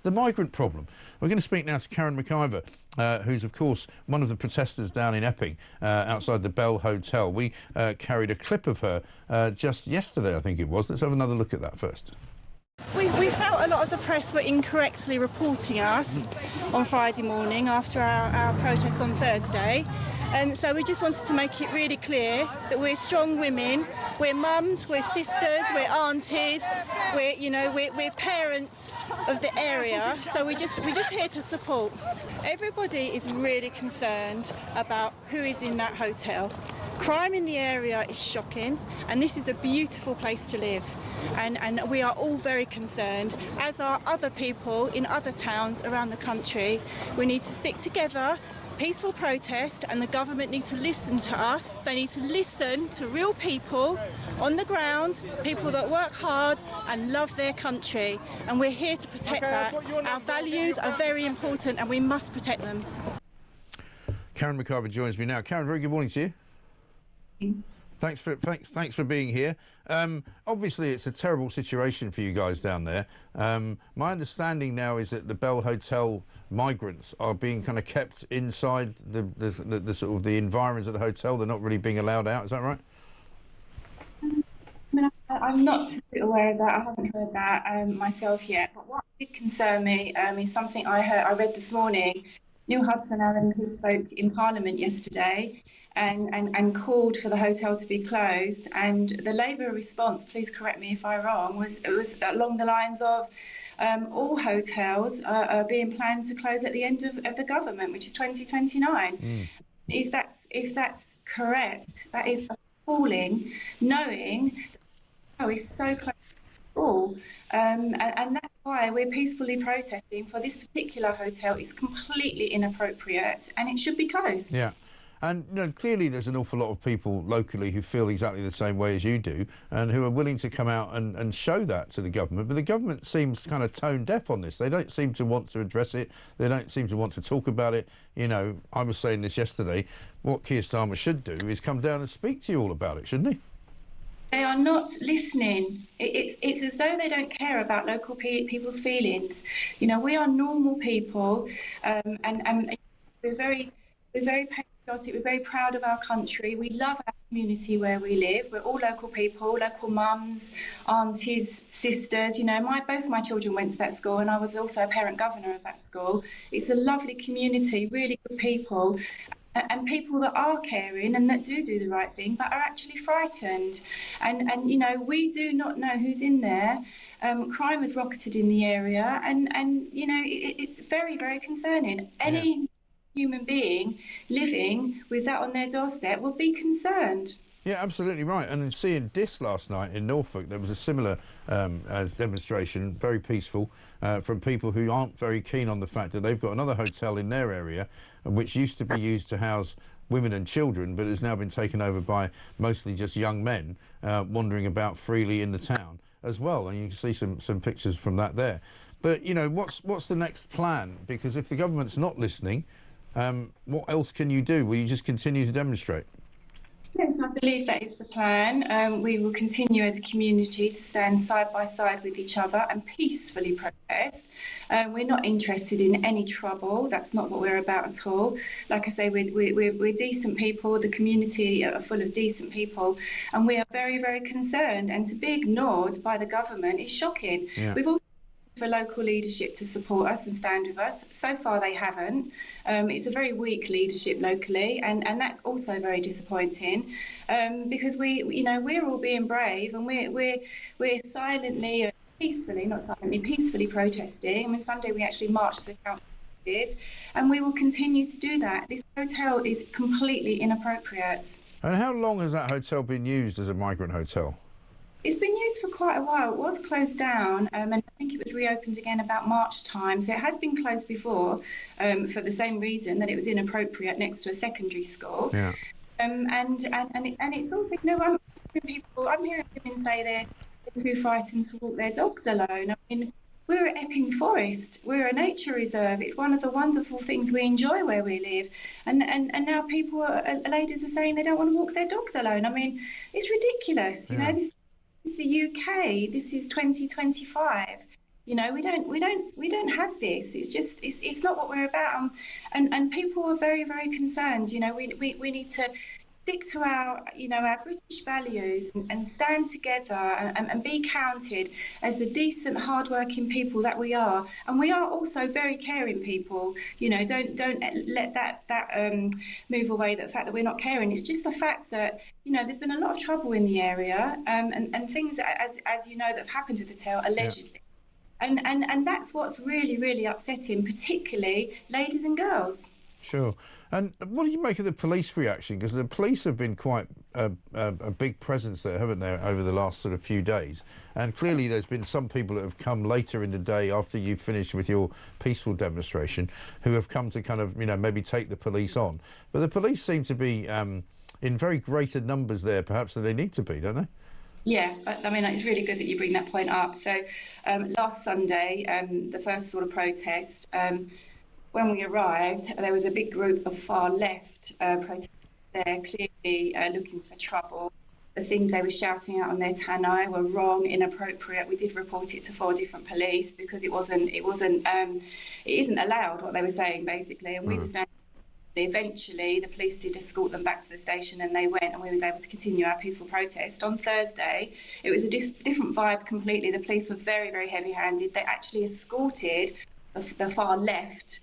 the migrant problem. We're going to speak now to Keir McIvor, who's, of course, one of the protesters down in Epping, outside the Bell Hotel. We carried a clip of her just yesterday, I think it was. Let's have another look at that first. We felt a lot of the press were incorrectly reporting us on Friday morning after our protest on Thursday. And so we just wanted to make it really clear that we're strong women, we're mums, we're sisters, we're aunties, we're parents of the area. So we're just here to support. Everybody is really concerned about who is in that hotel. Crime in the area is shocking, and this is a beautiful place to live. And we are all very concerned, as are other people in other towns around the country. We need to stick together, peaceful protest, and the government need to listen to us. They need to listen to real people on the ground, people that work hard and love their country. And we're here to protect that. Our values are very important and we must protect them. Keir McIvor joins me now. Karen, very good morning to you. Thanks for being here. Obviously, it's a terrible situation for you guys down there. My understanding now is that the Bell Hotel migrants are being kind of kept inside the sort of the environs of the hotel. They're not really being allowed out. Is that right? I'm not too aware of that. I haven't heard that myself yet. But what did concern me is something I read this morning. Neil Hudson-Allen, who spoke in Parliament yesterday, and called for the hotel to be closed, and the Labour response, please correct me if I'm wrong, it was along the lines of all hotels are being planned to close at the end of the government, which is 2029. If that's correct, that is appalling, knowing that it's so close to all. And that's why we're peacefully protesting for this particular hotel. It's completely inappropriate and it should be closed. Yeah. And clearly there's an awful lot of people locally who feel exactly the same way as you do and who are willing to come out and show that to the government. But the government seems kind of tone deaf on this. They don't seem to want to address it. They don't seem to want to talk about it. I was saying this yesterday, what Keir Starmer should do is come down and speak to you all about it, shouldn't he? They are not listening. It's as though they don't care about local people's feelings. We are normal people, and we're very patriotic. We're very proud of our country. We love our community where we live. We're all local people, local mums, aunties, sisters. Both my children went to that school, and I was also a parent governor of that school. It's a lovely community, really good people. And people that are caring and that do the right thing, but are actually frightened. And we do not know who's in there. Crime has rocketed in the area, and it's very, very concerning. Any human being living with that on their doorstep will be concerned. Yeah, absolutely right. And seeing this last night in Norfolk, there was a similar demonstration, very peaceful, from people who aren't very keen on the fact that they've got another hotel in their area, which used to be used to house women and children, but has now been taken over by mostly just young men wandering about freely in the town as well. And you can see some pictures from that there. But, what's the next plan? Because if the government's not listening, what else can you do? Will you just continue to demonstrate? Yes, I believe that is the plan. We will continue as a community to stand side by side with each other and peacefully protest. We're not interested in any trouble. That's not what we're about at all. Like I say, we're decent people. The community are full of decent people, and we are very, very concerned. And to be ignored by the government is shocking. Yeah. We've all for local leadership to support us and stand with us. So far they haven't. It's a very weak leadership locally, and that's also very disappointing, because we're all being brave, and we're silently, peacefully protesting. I mean, Sunday we actually marched to the council, and we will continue to do that. This hotel is completely inappropriate. And how long has that hotel been used as a migrant hotel? It's been used for quite a while. It was closed down, and I think it was reopened again about March time. So it has been closed before, for the same reason, that it was inappropriate next to a secondary school. Yeah. And it's also, I'm hearing women say they're too frightened to walk their dogs alone. I mean, we're at Epping Forest. We're a nature reserve. It's one of the wonderful things we enjoy where we live. And now ladies are saying they don't want to walk their dogs alone. I mean, it's ridiculous. This is the UK. This is 2025. We don't have this. It's not what we're about. And people are very, very concerned. We need to stick to our British values and stand together and be counted as the decent, hardworking people that we are. And we are also very caring people. Don't let that move away the fact that we're not caring. It's just the fact that there's been a lot of trouble in the area and things as that have happened with the hotel allegedly. Yeah. And that's what's really, really upsetting, particularly ladies and girls. Sure. And what do you make of the police reaction? Because the police have been quite a big presence there, haven't they, over the last sort of few days? And clearly there's been some people that have come later in the day after you've finished with your peaceful demonstration who have come to kind of, maybe take the police on. But the police seem to be in very greater numbers there, perhaps, than they need to be, don't they? Yeah, I mean, it's really good that you bring that point up. So last Sunday, the first sort of protest, when we arrived, there was a big group of far left protesters there, clearly looking for trouble. The things they were shouting out on their tannoy were wrong, inappropriate. We did report it to 4 different police because it isn't allowed what they were saying, basically. And we were standing. Eventually, the police did escort them back to the station and they went, and we was able to continue our peaceful protest. On Thursday, it was a different vibe completely. The police were very, very heavy-handed. They actually escorted the far left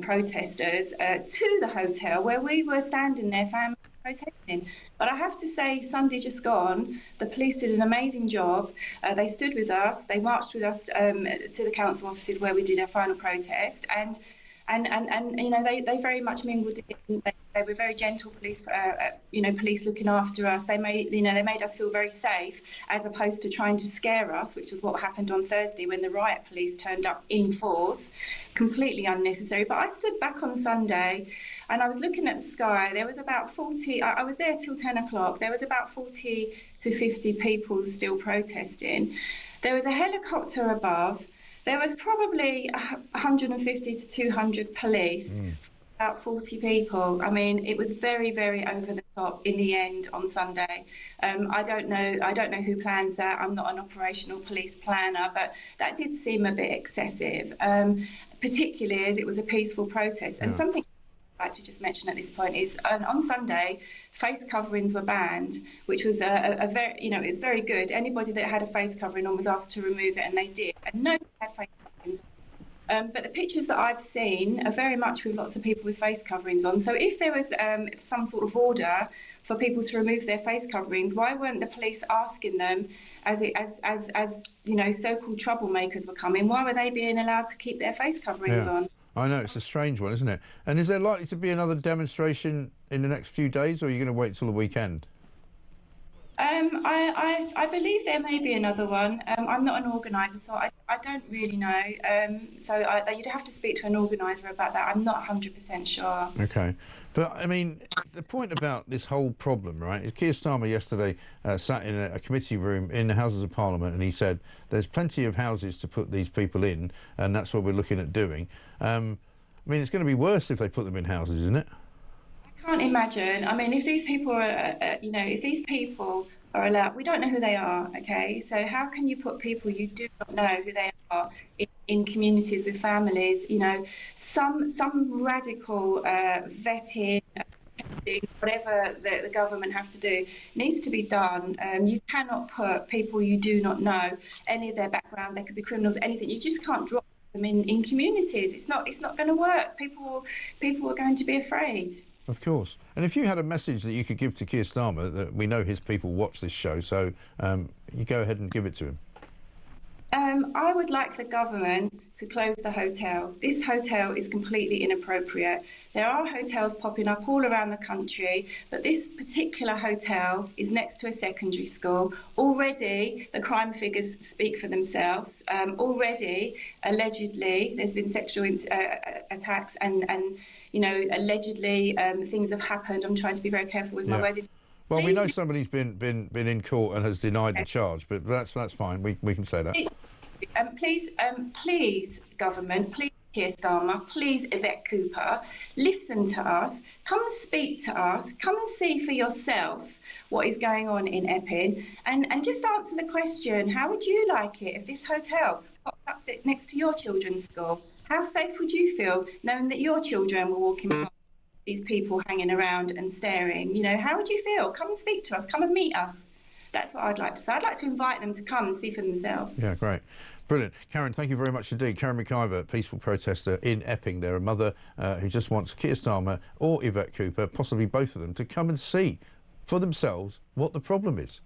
protesters to the hotel where we were standing there, family protesting. But I have to say, Sunday just gone, the police did an amazing job. They stood with us, they marched with us to the council offices where we did our final protest, and they very much mingled in. They were very gentle police, police looking after us. They made us feel very safe, as opposed to trying to scare us, which was what happened on Thursday when the riot police turned up in force, completely unnecessary. But I stood back on Sunday and I was looking at the sky. There was about 40, I was there till 10 o'clock. There was about 40 to 50 people still protesting. There was a helicopter above. There was probably 150 to 200 police, about 40 people. I mean, it was very, very over the top in the end on Sunday. I don't know who plans that. I'm not an operational police planner, but that did seem a bit excessive, particularly as it was a peaceful protest. And something I'd like to just mention at this point is on Sunday, face coverings were banned, which was a very, it was very good. Anybody that had a face covering on was asked to remove it, and they did. And nobody had face coverings on. But the pictures that I've seen are very much with lots of people with face coverings on. So if there was some sort of order for people to remove their face coverings, why weren't the police asking them, as so-called troublemakers were coming, why were they being allowed to keep their face coverings on? I know, it's a strange one, isn't it? And is there likely to be another demonstration in the next few days, or are you going to wait till the weekend? I believe there may be another one. I'm not an organiser, so I don't really know. You'd have to speak to an organiser about that. I'm not 100% sure. OK. But, I mean, the point about this whole problem, right, is Keir Starmer yesterday sat in a committee room in the Houses of Parliament and he said there's plenty of houses to put these people in, and that's what we're looking at doing. I mean, it's going to be worse if they put them in houses, isn't it? I can't imagine. I mean, if these people are allowed, we don't know who they are, okay? So how can you put people you do not know who they are in communities with families? Some radical vetting, whatever the government have to do needs to be done. You cannot put people you do not know, any of their background, they could be criminals, anything. You just can't drop them in communities. It's not going to work. People are going to be afraid. Of course. And if you had a message that you could give to Keir Starmer, that we know his people watch this show, so you go ahead and give it to him. I would like the government to close the hotel. This hotel is completely inappropriate. There are hotels popping up all around the country, but this particular hotel is next to a secondary school. Already, the crime figures speak for themselves. Already, allegedly, there's been sexual attacks and allegedly things have happened. I'm trying to be very careful with my words. Well, we know somebody's been in court and has denied the charge, but that's fine. We can say that. Please, government, please, Keir Starmer, please, Yvette Cooper, listen to us. Come and speak to us. Come and see for yourself what is going on in Epping, and just answer the question: how would you like it if this hotel popped up next to your children's school? How safe would you feel knowing that your children were walking past these people hanging around and staring? You know, how would you feel? Come and speak to us. Come and meet us. That's what I'd like to say. I'd like to invite them to come and see for themselves. Yeah, great. Brilliant. Karen, thank you very much indeed. Karen McIvor, peaceful protester in Epping. They're a mother who just wants Keir Starmer or Yvette Cooper, possibly both of them, to come and see for themselves what the problem is.